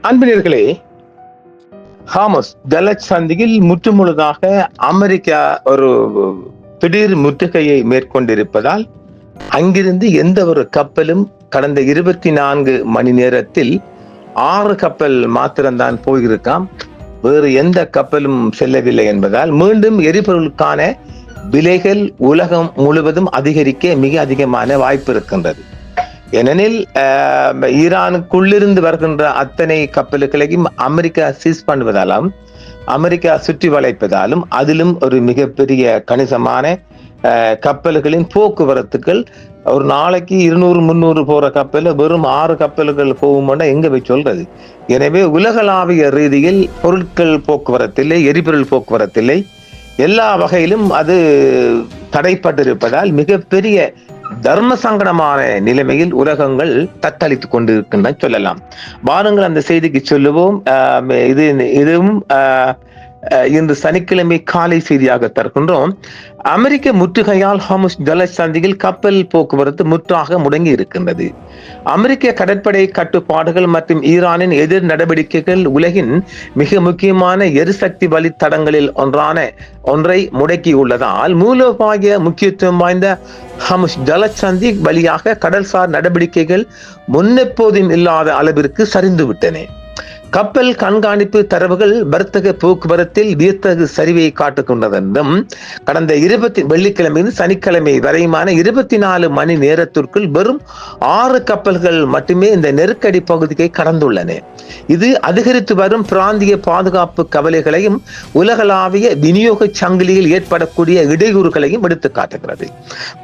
அன்பினர்களே, hummus ஜலசந்தியில் முற்றுமுழுதாக America ஒரு திடீர் முற்றுகையை மேற்கொண்டிருப்பதால் அங்கிருந்து எந்த ஒரு கப்பலும் கடந்த 24 மணி நேரத்தில் 6 கப்பல் மாத்திரம்தான் போயிருக்காம். வேறு எந்த கப்பலும் செல்லவில்லை என்பதால் மீண்டும் எரிபொருளுக்கான விலைகள் உலகம் முழுவதும் அதிகரிக்க மிக அதிகமான வாய்ப்பு இருக்கின்றது. ஏனெனில் ஈரானுக்குள்ளிருந்து வருகின்ற அத்தனை கப்பல்களையும் அமெரிக்கா சீஸ் பண்ணுவதாலும் அமெரிக்கா சுற்றி வளைப்பதாலும் அதிலும் ஒரு மிகப்பெரிய கணிசமான கப்பல்களின் போக்குவரத்துகள் ஒரு நாளைக்கு 200-300 போற கப்பல் வெறும் 6 கப்பல்கள் போகும்னா எங்க போய் சொல்றது? எனவே உலகளாவிய ரீதியில் பொருட்கள் போக்குவரத்தில்லை, எரிபொருள் போக்குவரத்தில்லை, எல்லா வகையிலும் அது தடைப்பட்டிருப்பதால் மிகப்பெரிய தர்ம சங்கடமான நிலைமையில் உலகங்கள் தத்தளித்துக் கொண்டிருக்கின்றன சொல்லலாம். வாருங்கள் அந்த செய்திக்கு சொல்லுவோம். இதுவும் இன்று சனிக்கிழமை காலை செய்தியாக தருகின்றோம். அமெரிக்க முற்றுகையால் ஹார்முஸ் ஜலசந்தியில் கப்பல் போக்குவரத்து முற்றாக முடங்கி இருக்கின்றது. அமெரிக்க கடற்படை கட்டுப்பாடுகள் மற்றும் ஈரானின் எதிர் நடவடிக்கைகள் உலகின் மிக முக்கியமான எரிசக்தி வழித்தடங்களில் ஒன்றை முடக்கியுள்ளதால் மூலோபாய முக்கியத்துவம் வாய்ந்த ஹார்முஸ் ஜலசந்தி வழியாக கடல்சார் நடவடிக்கைகள் முன்னெப்போதும் இல்லாத அளவிற்கு சரிந்துவிட்டன. கப்பல் கண்காணிப்பு தரவுகள் வர்த்தக போக்குவரத்தில் வியத்தகு சரிவை காட்டுகின்றது என்றும் கடந்த வெள்ளிக்கிழமை சனிக்கிழமை வரையுமான 24 மணி நேரத்திற்குள் வெறும் 6 கப்பல்கள் மட்டுமே இந்த நெருக்கடி பகுதியை கடந்துள்ளன. இது அதிகரித்து வரும் பிராந்திய பாதுகாப்பு கவலைகளையும் உலகளாவிய விநியோக சங்கிலியில் ஏற்படக்கூடிய இடையூறுகளையும் எடுத்து காட்டுகிறது.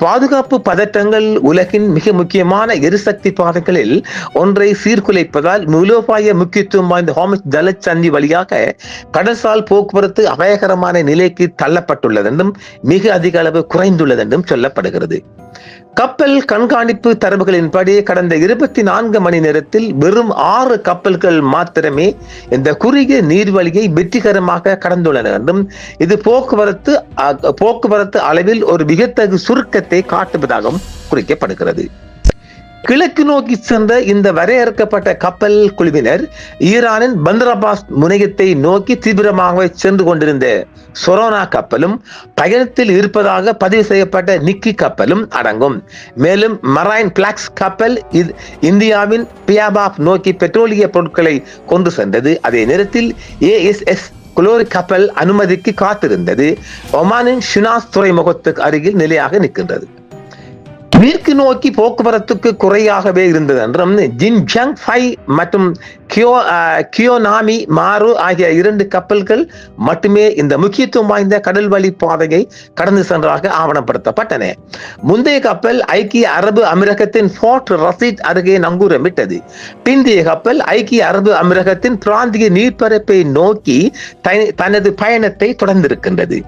பாதுகாப்பு பதற்றங்கள் உலகின் மிக முக்கியமான எரிசக்தி பாதைகளில் ஒன்றை சீர்குலைப்பதால் மூலோபாய முக்கியத்துவம் ஹார்முஸ் ஜலசந்தி வழியாக கடல்சார் போக்குவரத்து அபாயகரமான நிலைக்கு தள்ளப்பட்டுள்ளது என்றும் மிக அதிக அளவு குறைந்துள்ளது என்றும் சொல்லப்படுகிறது. கப்பல் கண்காணிப்பு தரவுகளின்படி கடந்த 24 மணி நேரத்தில் வெறும் 6 கப்பல்கள் மாத்திரமே இந்த குறுகிய நீர்வழியை வெற்றிகரமாக கடந்துள்ளன என்றும் இது போக்குவரத்து அளவில் ஒரு வியத்தகு சுருக்கத்தை காட்டுவதாகவும் குறிக்கப்படுகிறது. கிழக்கு நோக்கி சென்ற இந்த வரையறுக்கப்பட்ட கப்பல் குழுவினர் ஈரானின் பந்தர் அப்பாஸ் முனையத்தை நோக்கி தீவிரமாக சென்று கொண்டிருந்த சொரோனா கப்பலும் பயணத்தில் இருப்பதாக பதிவு செய்யப்பட்ட நிக்கி கப்பலும் அடங்கும். மேலும் மரைன் பிளாக்ஸ் கப்பல் இந்தியாவின் பியாபாப் நோக்கி பெட்ரோலிய பொருட்களை கொண்டு சென்றது. அதே நேரத்தில் ASS குளோரி கப்பல் அனுமதிக்கு காத்திருந்தது. ஒமானின் ஷினாஸ் துறைமுகத்துக்கு அருகில் நிலையாக நிற்கின்றது. மேற்கு நோக்கி போக்குவரத்துக்கு குறையாகவே இருந்தது என்றும் ஜின்ஜியாங் 5 மற்றும் கியோனாமி மாரு ஆகிய 2 கப்பல்கள் மட்டுமே இந்த முக்கியத்துவம் வாய்ந்த கடல் வழி பாதையை கடந்து சென்றாக ஆவணப்படுத்தப்பட்டன. முந்தைய கப்பல் ஐக்கிய அரபு அமீரகத்தின் போர்ட் ரசீத் அருகே நங்கூரமிட்டது. பிந்தைய கப்பல் ஐக்கிய அரபு அமீரகத்தின் பிராந்திய நீர்ப்பரப்பை நோக்கி தனது பயணத்தை தொடர்ந்திருக்கின்றது.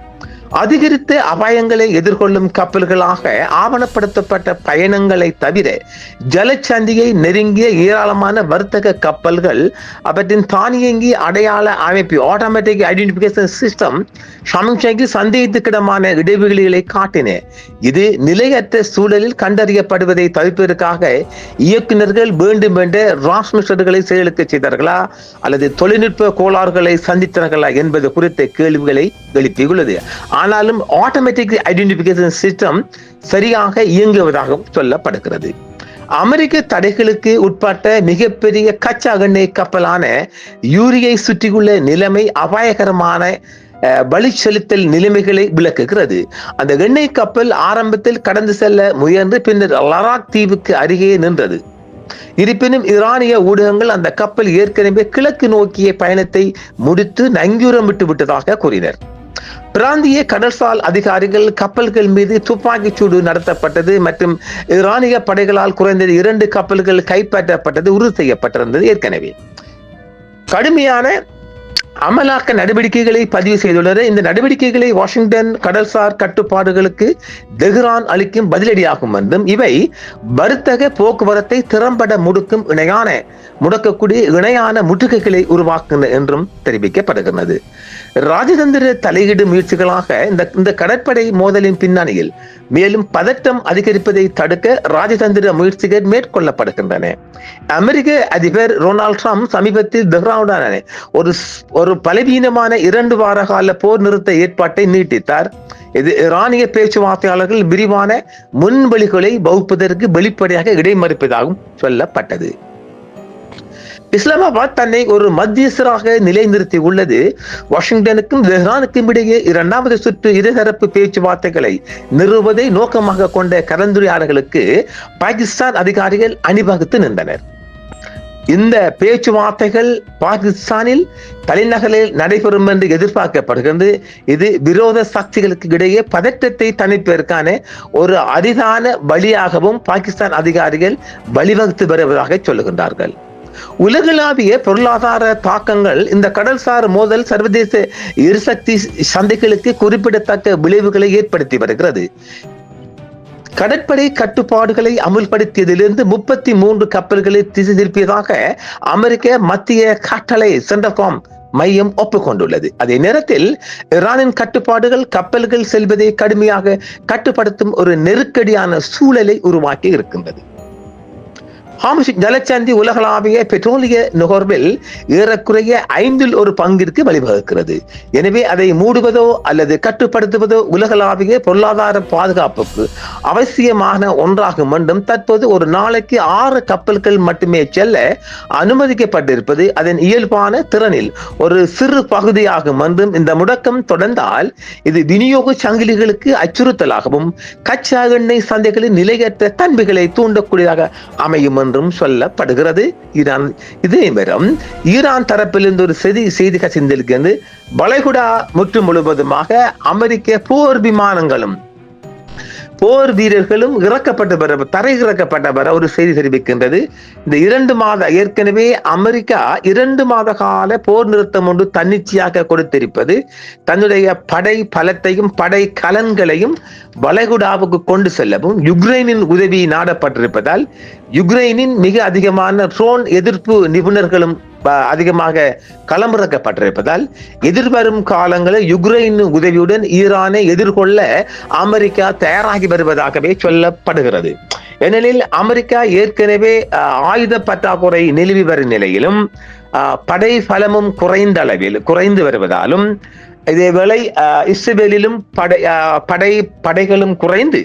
அதிகரித்த அபாயங்களை எதிர்கொள்ளும் கப்பல்களாக ஆவணப்படுத்தப்பட்ட பயணங்களை தவிர ஜலசந்தியை நெருங்கிய ஏராளமான வர்த்தக கப்பல்கள் அவற்றின் தானியங்கி அடையாள அமைப்பு ஆட்டோமேட்டிக் ஐடென்டிபிகேஷன் சிஸ்டம் சந்தேகத்துக்கிடமான இடைவெளிகளை காட்டின. இது நிலையற்ற சூழலில் கண்டறியப்படுவதை தவிர்ப்பதற்காக இயக்குநர்கள் வேண்டும் என்ற டிரான்ஸ்மிட்டர்களை செயலுக்கு செய்தார்களா அல்லது தொழில்நுட்ப கோளாறுகளை சந்தித்தார்களா என்பது குறித்த கேள்விகளை எழுப்பியுள்ளது. ஆனாலும் ஆட்டோமேட்டிக் ஐடென்டிபிகேஷன் சிஸ்டம் சரியாக இயங்குவதாகவும் சொல்லப்படுகிறது. அமெரிக்க தடைகளுக்கு உட்பட்ட மிகப்பெரிய கச்சா எண்ணெய் கப்பலான யூரியை சுற்றியுள்ள நிலைமை அபாயகரமான வழி செலுத்தல் நிலைமைகளை விளக்குகிறது. அந்த எண்ணெய் கப்பல் ஆரம்பத்தில் கடந்து செல்ல முயன்று பின்னர் லராக் தீவுக்கு அருகே நின்றது. இருப்பினும் ஈரானிய ஊடகங்கள் அந்த கப்பல் ஏற்கனவே கிழக்கு நோக்கிய பயணத்தை முடித்து நங்கூரமிட்டு விட்டதாக கூறினர். பிராந்திய கடல்சார் அதிகாரிகள் கப்பல்கள் மீது துப்பாக்கிச் சூடு நடத்தப்பட்டது மற்றும் ஈரானிய படைகளால் குறைந்தது 2 கப்பல்கள் கைப்பற்றப்பட்டது உறுதி செய்யப்பட்டிருந்தது. ஏற்கனவே கடுமையான அமலாக்க நடவடிக்கைகளை பதிவு செய்துள்ளது. இந்த நடவடிக்கைகளை வாஷிங்டன் கடல்சார் கட்டுப்பாடுகளுக்கு தெஹ்ரான் அளிக்கும் பதிலடியாகும் என்றும் இவை வர்த்தக போக்குவரத்தை திறம்பட முடக்கக்கூடிய இணையான முற்றுகைகளை உருவாக்குகின்றன என்றும் தெரிவிக்கப்படுகிறது. ராஜதந்திர தலையீடு முயற்சிகளாக இந்த கடற்படை மோதலின் பின்னணியில் மேலும் பதட்டம் அதிகரிப்பதை தடுக்க ராஜதந்திர முயற்சிகள் மேற்கொள்ளப்படுகின்றன. அமெரிக்க அதிபர் டொனால்ட் ட்ரம்ப் சமீபத்தில் தெஹ்ரானுடனான ஒரு பலவீனமான 2 வார கால போர் நிறுத்த ஏற்பாட்டை நீட்டித்தார். இது ஈரானிய பேச்சுவார்த்தையாளர்கள் விரிவான முன்வழிகளை வகுப்பதற்கு வெளிப்படையாக இடைமறிப்பதாகவும் சொல்லப்பட்டது. இஸ்லாமாபாத் தன்னை ஒரு மத்தியஸ்தராக நிலைநிறுத்தி உள்ளது. வாஷிங்டனுக்கும் தெஹ்ரானுக்கும் இடையே 2வது சுற்று இருதரப்பு பேச்சுவார்த்தைகளை நிறுவுவதை நோக்கமாக கொண்ட கலந்துரையாடல்களுக்கு பாகிஸ்தான் அதிகாரிகள் அணிவகுத்து நின்றனர். இந்த பேச்சுவார்த்தைகள் பாகிஸ்தானில் தலைநகரில் நடைபெறும் என்று எதிர்பார்க்கப்படுகிறது. இது விரோத சக்திகளுக்கு இடையே பதற்றத்தை தணிப்பதற்கான ஒரு அரிதான வழியாகவும் பாகிஸ்தான் அதிகாரிகள் வழிவகுத்து வருவதாக சொல்லுகின்றார்கள். உலகளாவிய பொருளாதார தாக்கங்கள் இந்த கடல்சார் மோதல் சர்வதேச எரிசக்தி சந்தைகளுக்கு குறிப்பிடத்தக்க விளைவுகளை ஏற்படுத்தி வருகிறது. கடற்படை கட்டுப்பாடுகளை அமுல்படுத்தியதிலிருந்து 33 கப்பல்களை திசை திருப்பியதாக அமெரிக்க மத்திய கட்டளை சென்டர்காம் மையம் ஒப்புக்கொண்டுள்ளது. அதே நேரத்தில் ஈரானின் கட்டுப்பாடுகள் கப்பல்கள் செல்வதை கடுமையாக கட்டுப்படுத்தும் ஒரு நெருக்கடியான சூழலை உருவாக்கி இருக்கின்றது. ஹார்முஸ் ஜலசந்தி உலகளாவிய பெட்ரோலிய நுகர்வில் ஏறக்குறைய 1/5 பங்கிற்கு வழிவகுக்கிறது. எனவே அதை மூடுவதோ அல்லது கட்டுப்படுத்துவதோ உலகளாவிய பொருளாதார பாதுகாப்புக்கு அவசியமான ஒன்றாகும் என்றும் தற்போது ஒரு நாளைக்கு 6 கப்பல்கள் மட்டுமே செல்ல அனுமதிக்கப்பட்டிருப்பது அதன் இயல்பான திறனில் ஒரு சிறு பகுதியாகும் என்றும் இந்த முடக்கம் தொடர்ந்தால் இது விநியோக சங்கிலிகளுக்கு அச்சுறுத்தலாகவும் கச்சா எண்ணெய் சந்தைகளின் நிலையற்ற தன்மைகளை தூண்டக்கூடியதாக அமையும் என்றும் சொல்லப்படுகிறது. ஈரான் தரப்பிலிருந்து ஒரு செய்தி கசிந்திருக்கிறது. வளைகுடா முழுவதுமாக அமெரிக்க போர் விமானங்களும் போர் வீரர்களும் தரை இறக்கப்பட்ட ஒரு செய்தி தெரிவிக்கின்றது. இந்த 2 மாத ஏற்கனவே அமெரிக்கா 2 மாத கால போர் நிறுத்தம் ஒன்று தன்னிச்சையாக கொடுத்திருப்பது தன்னுடைய படை பலத்தையும் படை கலன்களையும் வளைகுடாவுக்கு கொண்டு செல்லவும் யுக்ரைனின் உதவி நாடப்பட்டிருப்பதால் யுக்ரைனின் மிக அதிகமான ட்ரோன் எதிர்ப்பு நிபுணர்களும் அதிகமாக களமிறக்கப்பட்டிருப்பதால் எதிர்வரும் காலங்களில் யுக்ரைன் உதவியுடன் ஈரானை எதிர்கொள்ள அமெரிக்கா தயாராகி வருவதாகவே சொல்லப்படுகிறது. ஏனெனில் அமெரிக்கா ஏற்கனவே ஆயுத பற்றாக்குறை நிலவி வரும் நிலையிலும் படை பலமும் குறைந்து வருவதாலும் இதேவேளை இஸ்ரேலிலும் படைகளும் குறைந்து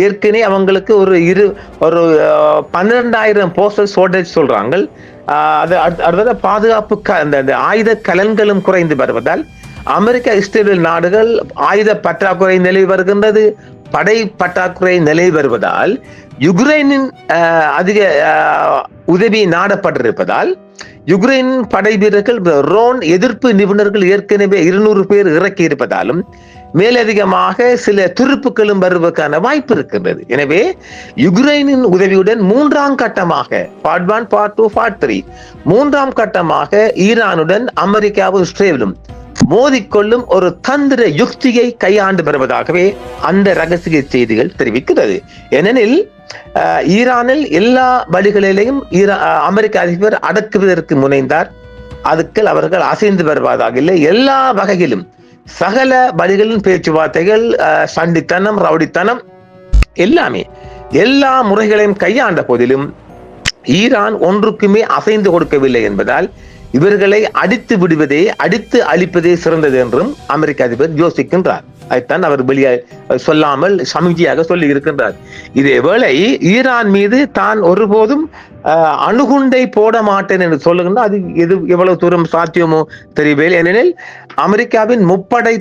ஏற்கனவே அவங்களுக்கு ஒரு 12,000 போஸ்டல் ஷார்டேஜ் சொல்றாங்க. அடுத்த பாதுகாப்பு அந்த ஆயுத கலன்களும் குறைந்து வருவதால் அமெரிக்கா இஸ்ரேல் நாடுகள் ஆயுத பற்றாக்குறை நிலவி வருகின்றது. படை பற்றாக்குறை நிலவி வருவதால் யுக்ரைனின் அதிக உதவி நாடப்பட்டிருப்பதால் யுக்ரைன் படை வீரர்கள் ரோன் எதிர்ப்பு நிபுணர்கள் ஏற்கனவே 200 பேர் இறக்கி இருப்பதாலும் மேலதிகமாக சில துருப்புகளும் வருவதற்கான வாய்ப்பு இருக்கின்றது. எனவே யுக்ரைனின் உதவியுடன் 3ஆம் கட்டமாக பார்ட் 1, பார்ட் 2, பார்ட் 3 3ஆம் கட்டமாக ஈரானுடன் அமெரிக்காவும் இஸ்ரேலும் மோதிக்கொள்ளும் ஒரு தந்திர யுக்தியை கையாண்டு வருவதாகவே அந்த ரகசிய செய்திகள் தெரிவிக்கிறது. ஏனெனில் ஈரானில் எல்லா வழிகளிலையும் அமெரிக்க அதிபர் அடக்குவதற்கு முனைந்தார். அதுக்கு அவர்கள் அசைந்து வருவதாக இல்லை. எல்லா வகையிலும் சகல வழிகளின் பேச்சுவார்த்தைகள் சண்டித்தனம் ரவுடித்தனம் எல்லாமே எல்லா முறைகளையும் கையாண்ட போதிலும் ஈரான் ஒன்றுக்குமே அசைந்து கொடுக்கவில்லை என்பதால் இவர்களை அடித்து அழிப்பதே சிறந்தது என்றும் அமெரிக்க அதிபர் யோசிக்கின்றார். அதைத்தான் அவர் வெளியே சொல்லாமல் சமிக்ஞையாக சொல்லி இருக்கின்றார். இதேவேளை ஈரான் மீது தான் ஒருபோதும் அணுகுண்டை போட மாட்டேன் என்று சொல்லுகின்ற அது எவ்வளவு தூரம் சாத்தியமோ தெரியவில்லை. ஏனெனில் அமெரிக்காவின் முப்படை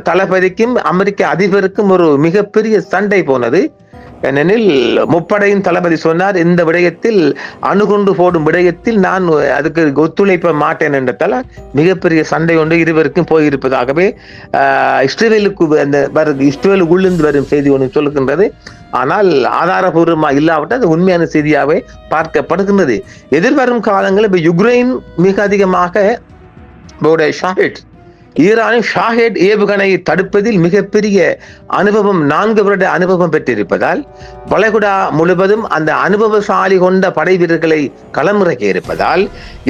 தளபதிக்கும் அமெரிக்க அதிபருக்கும் ஒரு மிகப்பெரிய சண்டை போனது. ஏனெனில் முப்படையின் தளபதி சொன்னார், இந்த விடயத்தில் அணுகுண்டு போடும் விடயத்தில் நான் அதுக்கு ஒத்துழைப்ப மாட்டேன் என்றதால் மிகப்பெரிய சண்டை ஒன்று இருவருக்கும் போயிருப்பதாகவே இஸ்ரேலுக்குள்ளிருந்து வரும் செய்தி ஒன்று சொல்லுகின்றது. ஆனால் ஆதாரபூர்வமா இல்லாவிட்டால் அது உண்மையான செய்தியாகவே பார்க்கப்படுகின்றது. எதிர்வரும் காலங்களில் இப்ப யுக்ரைன் மிக அதிகமாக ஷாஹிட். ஈரானின் ஷாஹிட் ஏவுகணை தடுப்பதில் மிகப்பெரிய அனுபவம், 4 வருட அனுபவம் பெற்றிருப்பதால் வளைகுடா முழுவதும் அந்த அனுபவசாலி கொண்ட படை வீரர்களை களமிறக்க இருப்பதால்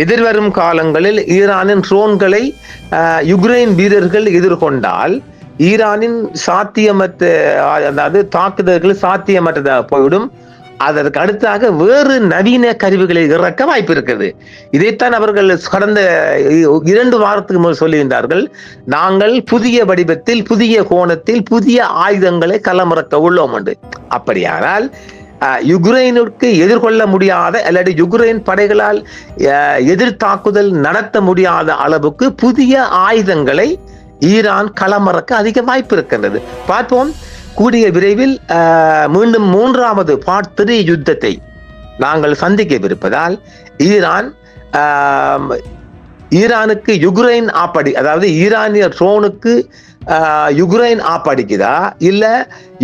எதிர்வரும் காலங்களில் ஈரானின் ட்ரோன்களை யுக்ரைன் வீரர்கள் எதிர்கொண்டால் ஈரானின் சாத்தியமற்ற, அதாவது தாக்குதல்கள் சாத்தியமற்றதாக போய்விடும். அதற்கு அடுத்தாக வேறு நவீன கருவிகளை இறக்க வாய்ப்பு இருக்கிறது. இதைத்தான் அவர்கள் கடந்த 2 வாரத்துக்கு முதல் சொல்லுகின்றார்கள். நாங்கள் புதிய வடிவத்தில், புதிய கோணத்தில், புதிய ஆயுதங்களை களமிறக்க உள்ளோம் என்று. அப்படியானால் யுக்ரைனுக்கு எதிர்கொள்ள முடியாத அல்லது யுக்ரைன் படைகளால் எதிர் தாக்குதல் நடத்த முடியாத அளவுக்கு புதிய ஆயுதங்களை ஈரான் களமிறக்க அதிக வாய்ப்பு இருக்கின்றது. பார்ப்போம். கூடிய விரைவில் மீண்டும் 3வது பார்ட் 3 யுத்தத்தை நாங்கள் சந்திக்கவிருப்பதால் ஈரானுக்கு யுக்ரைன் ஆப்படி, அதாவது ஈரானிய ட்ரோனுக்கு யுக்ரைன் ஆப்படிக்குதா இல்ல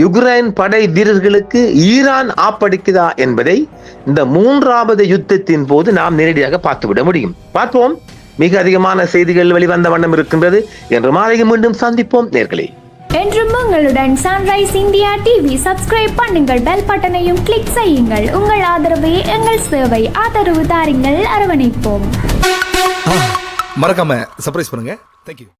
யுக்ரைன் படை வீரர்களுக்கு ஈரான் ஆப்படிக்குதா என்பதை இந்த 3வது யுத்தத்தின் போது நாம் நேரடியாக பார்த்துவிட முடியும். பார்ப்போம். மிக அதிகமான செய்திகள் வெளிவந்த வண்ணம் இருக்கின்றது. என்று மாலையில் மீண்டும் சந்திப்போம் நேர்களே. என்றும் உங்களுடன் சன்ரைஸ் இந்தியா டிவி சப்ஸ்கிரைப் பண்ணுங்கள், பெல் பட்டனையும் கிளிக் செய்யுங்கள். உங்கள் ஆதரவே எங்கள் சேவை. ஆதரவு தாருங்கள், அரவணைப்போம். மறக்காம சர்ப்ரைஸ் பண்ணுங்க. தேங்க்யூ.